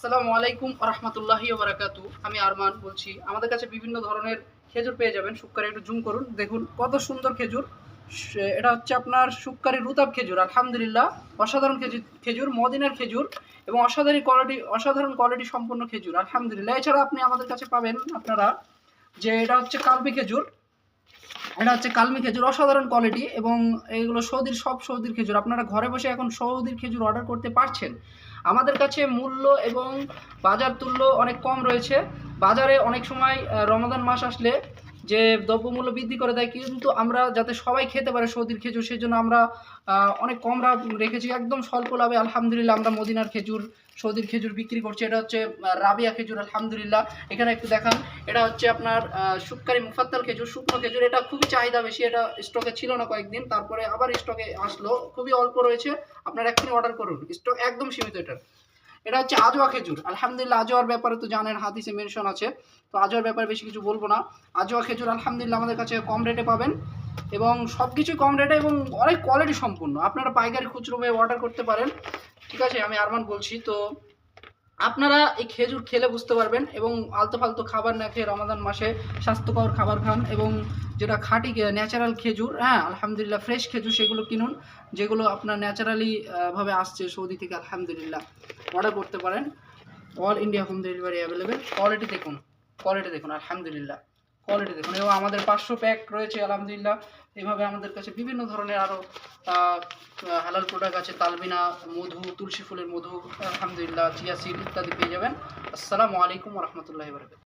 আসসালামু আলাইকুম রহমতুল্লাহি বারাকাতু। আমি আরমান বলছি। আমাদের কাছে বিভিন্ন ধরনের খেজুর পেয়ে যাবেন। শুক্কারি একটু জুম করুন, দেখুন কত সুন্দর খেজুর। এটা হচ্ছে আপনার শুক্কারি রুতাব খেজুর। আলহামদুলিল্লাহ, অসাধারণ খেজুর মদিনার খেজুর এবং অসাধারণ কোয়ালিটি সম্পন্ন খেজুর। আলহামদুলিল্লাহ। এছাড়া আপনি আমাদের কাছে পাবেন আপনারা যে এটা হচ্ছে কালবি খেজুর। এটা হচ্ছে কালমি খেজুর, অসাধারণ কোয়ালিটি এবং এইগুলো সৌদির খেজুর। আপনারা ঘরে বসে এখন সৌদির খেজুর অর্ডার করতে পারছেন। আমাদের কাছে মূল্য এবং বাজার তুল্য অনেক কম রয়েছে। বাজারে অনেক সময় রমাদান মাস আসলে যে দ্রব্যমূল্য বৃদ্ধি করে দেয়, কিন্তু আমরা যাতে সবাই খেতে পারে সৌদির খেজুর, সেই জন্য আমরা অনেক কম রেখেছি, একদম স্বল্প লাভে। আলহামদুলিল্লাহ, আমরা মদিনার খেজুর, সৌদির খেজুর বিক্রি করছি। এটা হচ্ছে রাবিয়া খেজুর। আলহামদুলিল্লাহ, এখানে একটু দেখান। এটা হচ্ছে আপনার শুক্কারি মুফাত্তাল খেজুর, শুকনো খেজুর। এটা খুবই চাহিদা বেশি। এটা স্টকে ছিল না কয়েকদিন, তারপরে আবার স্টকে আসলো। খুবই অল্প রয়েছে, আপনারা এক্ষুনি অর্ডার করুন, স্টক একদম সীমিত এটার। এটা হচ্ছে আজোয়া খেজুর। আলহামদুলিল্লাহ, আজোয়ার ব্যাপারে তো জানেন, হাদিসে মেনশন আছে, তো আজোয়ার ব্যাপারে বেশি কিছু বলবো না। আজোয়া খেজুর আলহামদুলিল্লাহ আমাদের কাছে কম রেটে পাবেন এবং সব কিছুই কম রেটে এবং অনেক কোয়ালিটি সম্পূর্ণ। আপনারা পাইকারি খুচরো অর্ডার করতে পারেন। ঠিক আছে, আমি আরমান বলছি। তো আপনারা এই খেজুর খেলে বুঝতে পারবেন এবং আলতু ফালতু খাবার না খেয়ে রমাদান মাসে স্বাস্থ্যকর খাবার খান এবং যেটা খাঁটি ন্যাচারাল খেজুর, হ্যাঁ আলহামদুলিল্লাহ, ফ্রেশ খেজুর সেগুলো কিনুন, যেগুলো আপনার ন্যাচারালি ভাবে আসছে সৌদি থেকে। আলহামদুলিল্লাহ, অর্ডার করতে পারেন। All India home delivery available. Quality দেখুন আলহামদুলিল্লাহ, কোয়ালিটি দেখুন। এবং আমাদের 500 প্যাক রয়েছে আলহামদুলিল্লাহ। এইভাবে আমাদের কাছে বিভিন্ন ধরনের আরও হালাল প্রোডাক্ট আছে। তালবিনা মধু, তুলসী ফুলের মধু, আলহামদুলিল্লাহ, চিয়া সিড ইত্যাদি পেয়ে যাবেন। আসসালামু আলাইকুম রহমতুল্লাহি ওয়া বারাকাতুহু।